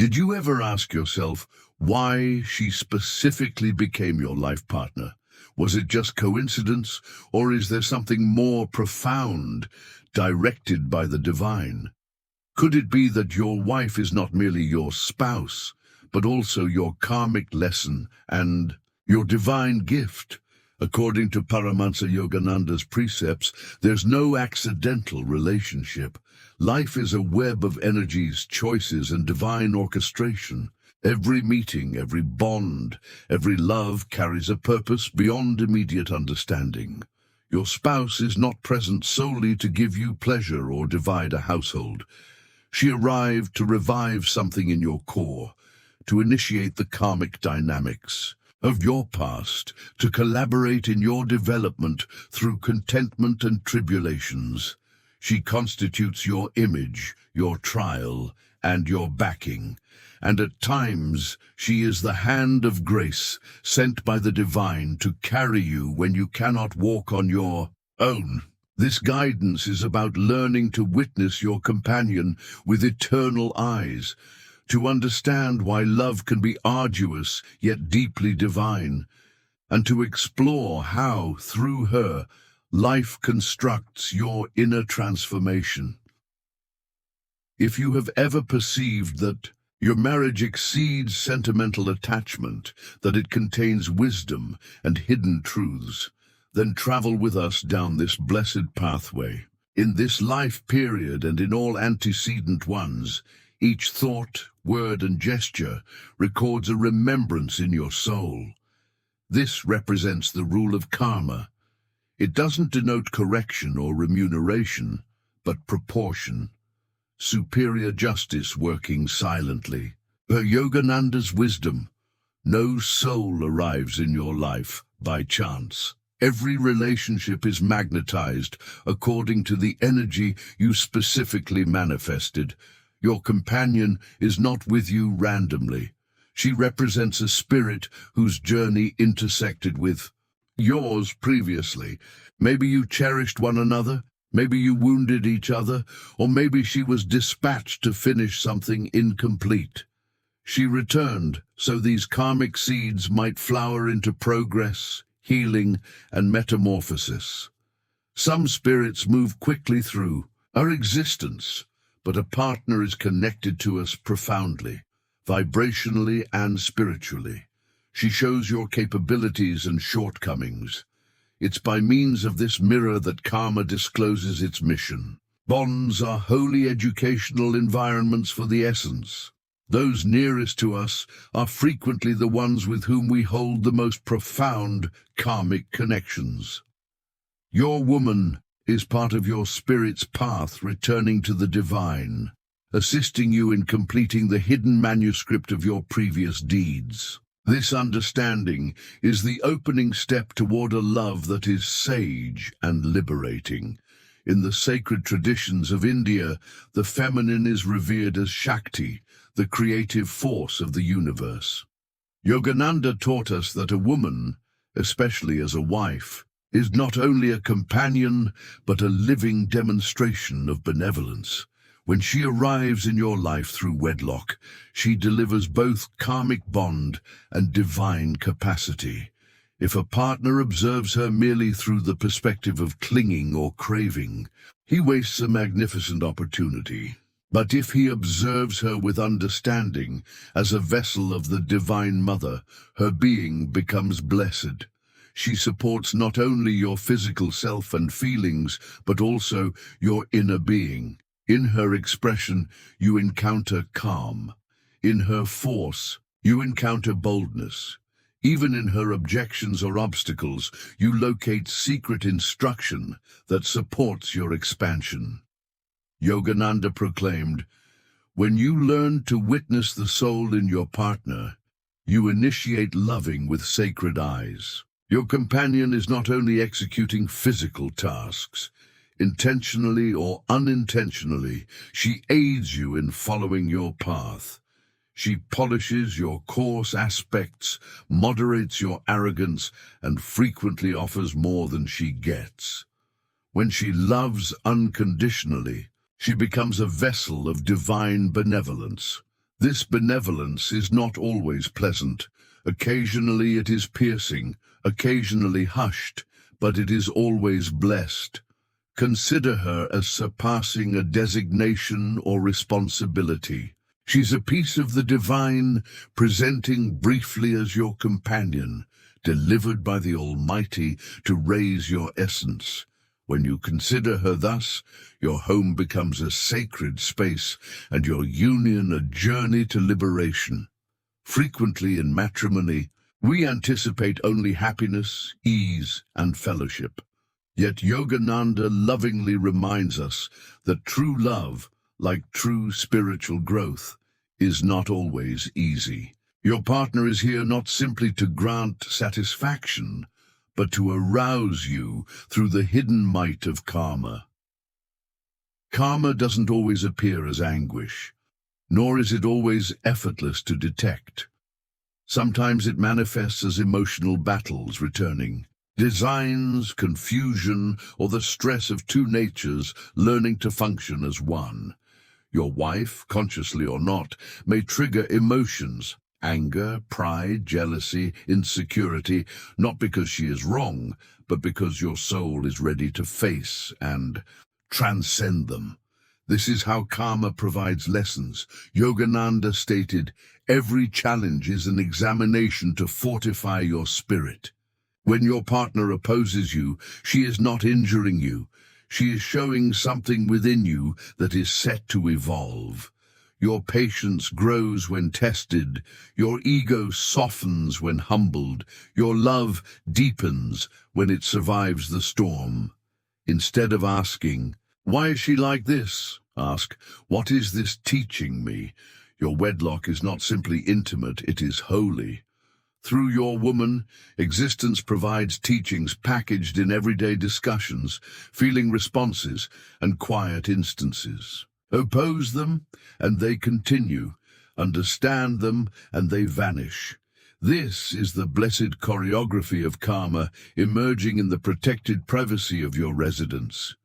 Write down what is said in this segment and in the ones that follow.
Did you ever ask yourself why she specifically became your life partner? Was it just coincidence, or is there something more profound, directed by the divine? Could it be that your wife is not merely your spouse, but also your karmic lesson and your divine gift? According to Paramahansa Yogananda's precepts, there's no accidental relationship. Life is a web of energies, choices, and divine orchestration. Every meeting, every bond, every love carries a purpose beyond immediate understanding. Your spouse is not present solely to give you pleasure or divide a household. She arrived to revive something in your core, to initiate the karmic dynamics of your past, to collaborate in your development through contentment and tribulations. She constitutes your image, your trial, and your backing. And at times she is the hand of grace sent by the divine to carry you when you cannot walk on your own. This guidance is about learning to witness your companion with eternal eyes, to understand why love can be arduous yet deeply divine, and to explore how, through her, life constructs your inner transformation. If you have ever perceived that your marriage exceeds sentimental attachment, that it contains wisdom and hidden truths, then travel with us down this blessed pathway. In this life period and in all antecedent ones, each thought, word, and gesture records a remembrance in your soul. This represents the rule of karma. It doesn't denote correction or remuneration, but proportion. Superior justice working silently. Per Yogananda's wisdom, no soul arrives in your life by chance. Every relationship is magnetized according to the energy you specifically manifested. Your companion is not with you randomly. She represents a spirit whose journey intersected with yours previously. Maybe you cherished one another, maybe you wounded each other, or maybe she was dispatched to finish something incomplete. She returned so these karmic seeds might flower into progress, healing, and metamorphosis. Some spirits move quickly through our existence, but a partner is connected to us profoundly, vibrationally and spiritually. She shows your capabilities and shortcomings. It's by means of this mirror that karma discloses its mission. Bonds are holy educational environments for the essence. Those nearest to us are frequently the ones with whom we hold the most profound karmic connections. Your woman is part of your spirit's path returning to the divine, assisting you in completing the hidden manuscript of your previous deeds. This understanding is the opening step toward a love that is sage and liberating. In the sacred traditions of India, the feminine is revered as Shakti, the creative force of the universe. Yogananda taught us that a woman, especially as a wife, is not only a companion, but a living demonstration of benevolence. When she arrives in your life through wedlock, she delivers both karmic bond and divine capacity. If a partner observes her merely through the perspective of clinging or craving, he wastes a magnificent opportunity. But if he observes her with understanding, as a vessel of the Divine Mother, her being becomes blessed. She supports not only your physical self and feelings, but also your inner being. In her expression, you encounter calm. In her force, you encounter boldness. Even in her objections or obstacles, you locate secret instruction that supports your expansion. Yogananda proclaimed, "When you learn to witness the soul in your partner, you initiate loving with sacred eyes. Your companion is not only executing physical tasks. Intentionally or unintentionally, she aids you in following your path. She polishes your coarse aspects, moderates your arrogance, and frequently offers more than she gets. When she loves unconditionally, she becomes a vessel of divine benevolence. This benevolence is not always pleasant. Occasionally it is piercing, occasionally hushed, but it is always blessed. Consider her as surpassing a designation or responsibility. She's a piece of the divine, presenting briefly as your companion, delivered by the Almighty to raise your essence. When you consider her thus, your home becomes a sacred space and your union a journey to liberation. Frequently in matrimony, we anticipate only happiness, ease, and fellowship. Yet Yogananda lovingly reminds us that true love, like true spiritual growth, is not always easy. Your partner is here not simply to grant satisfaction, but to arouse you through the hidden might of karma. Karma doesn't always appear as anguish, nor is it always effortless to detect. Sometimes it manifests as emotional battles returning, designs, confusion, or the stress of two natures learning to function as one. Your wife, consciously or not, may trigger emotions, anger, pride, jealousy, insecurity, not because she is wrong, but because your soul is ready to face and transcend them. This is how karma provides lessons. Yogananda stated, "Every challenge is an examination to fortify your spirit." When your partner opposes you, she is not injuring you. She is showing something within you that is set to evolve. Your patience grows when tested, your ego softens when humbled, your love deepens when it survives the storm. Instead of asking, "Why is she like this?" ask, "What is this teaching me?" Your wedlock is not simply intimate, it is holy. Through your woman, existence provides teachings packaged in everyday discussions, feeling responses, and quiet instances. Oppose them, and they continue. Understand them, and they vanish. This is the blessed choreography of karma emerging in the protected privacy of your residence.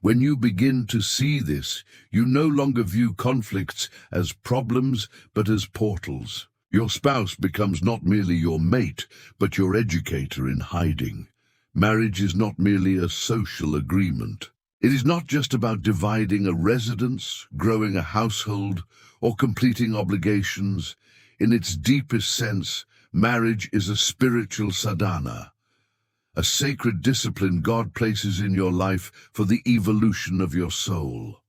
When you begin to see this, you no longer view conflicts as problems, but as portals. Your spouse becomes not merely your mate, but your educator in hiding. Marriage is not merely a social agreement. It is not just about dividing a residence, growing a household, or completing obligations. In its deepest sense, marriage is a spiritual sadhana, a sacred discipline God places in your life for the evolution of your soul.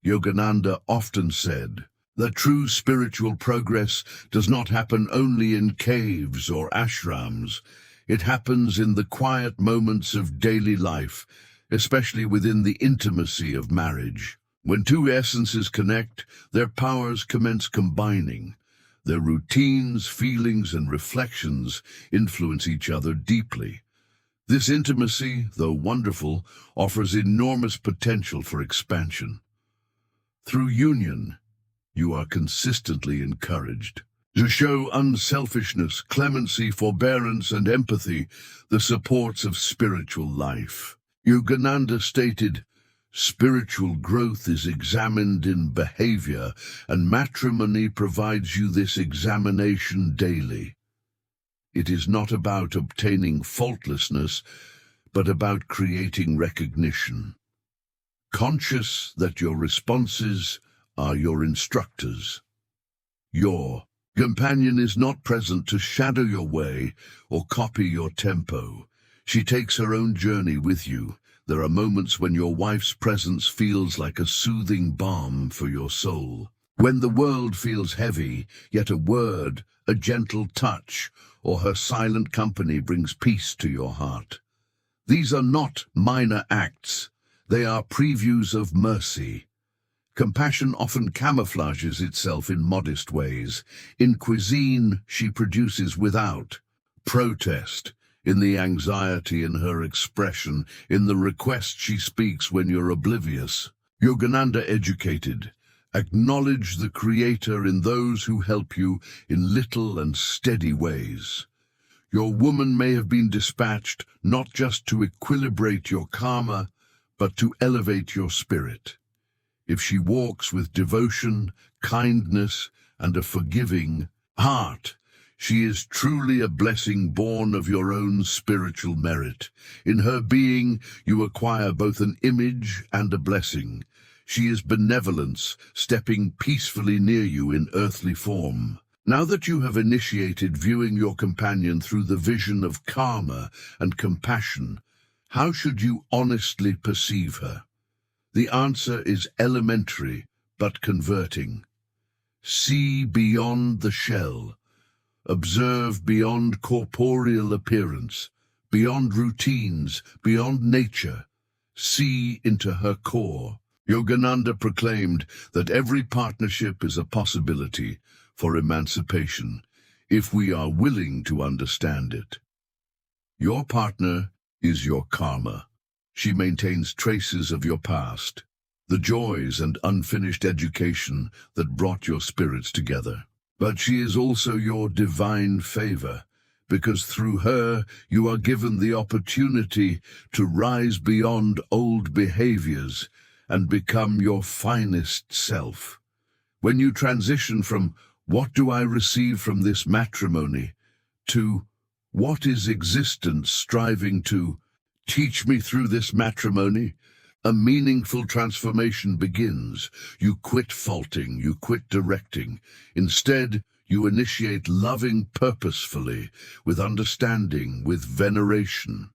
Yogananda often said that true spiritual progress does not happen only in caves or ashrams. It happens in the quiet moments of daily life, especially within the intimacy of marriage. When two essences connect, their powers commence combining. Their routines, feelings, and reflections influence each other deeply. This intimacy, though wonderful, offers enormous potential for expansion. Through union, you are consistently encouraged to show unselfishness, clemency, forbearance, and empathy, the supports of spiritual life. Yogananda stated, "Spiritual growth is examined in behavior, and matrimony provides you this examination daily." It is not about obtaining faultlessness, but about creating recognition. Conscious that your responses are your instructors. Your companion is not present to shadow your way or copy your tempo. She takes her own journey with you. There are moments when your wife's presence feels like a soothing balm for your soul. When the world feels heavy, yet a word, a gentle touch, or her silent company brings peace to your heart. These are not minor acts. They are previews of mercy. Compassion often camouflages itself in modest ways. In cuisine she produces without protest, in the anxiety in her expression, in the request she speaks when you're oblivious. Yogananda educated, acknowledge the Creator in those who help you in little and steady ways. Your woman may have been dispatched not just to equilibrate your karma, but to elevate your spirit. If she walks with devotion, kindness, and a forgiving heart. She is truly a blessing born of your own spiritual merit. In her being, you acquire both an image and a blessing. She is benevolence, stepping peacefully near you in earthly form. Now that you have initiated viewing your companion through the vision of karma and compassion, how should you honestly perceive her? The answer is elementary, but converting. See beyond the shell. Observe beyond corporeal appearance, beyond routines, beyond nature. See into her core. Yogananda proclaimed that every partnership is a possibility for emancipation, if we are willing to understand it. Your partner is your karma. She maintains traces of your past, the joys and unfinished education that brought your spirits together. But she is also your divine favor, because through her you are given the opportunity to rise beyond old behaviors and become your finest self. When you transition from "What do I receive from this matrimony?" to "What is existence striving to teach me through this matrimony?" a meaningful transformation begins. You quit faulting, you quit directing. Instead, you initiate loving purposefully, with understanding, with veneration.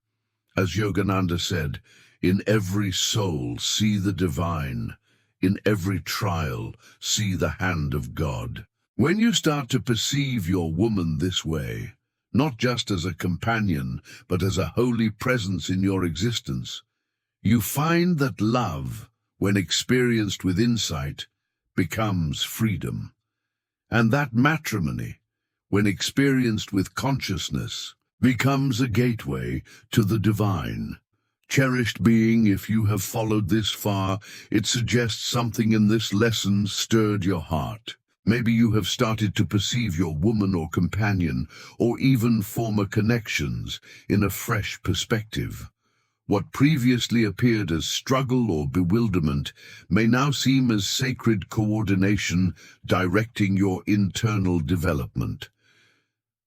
As Yogananda said, in every soul see the divine. In every trial see the hand of God. When you start to perceive your woman this way, not just as a companion, but as a holy presence in your existence, you find that love, when experienced with insight, becomes freedom. And that matrimony, when experienced with consciousness, becomes a gateway to the divine. Cherished being, if you have followed this far, it suggests something in this lesson stirred your heart. Maybe you have started to perceive your woman or companion, or even former connections, in a fresh perspective. What previously appeared as struggle or bewilderment may now seem as sacred coordination directing your internal development.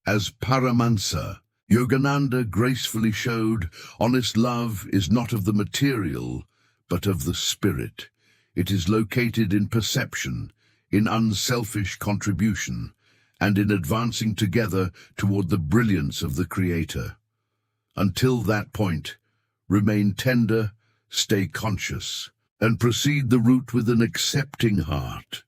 As Paramahansa, Yogananda gracefully showed, honest love is not of the material, but of the spirit. It is located in perception, in unselfish contribution, and in advancing together toward the brilliance of the Creator. Until that point, remain tender, stay conscious, and proceed the route with an accepting heart.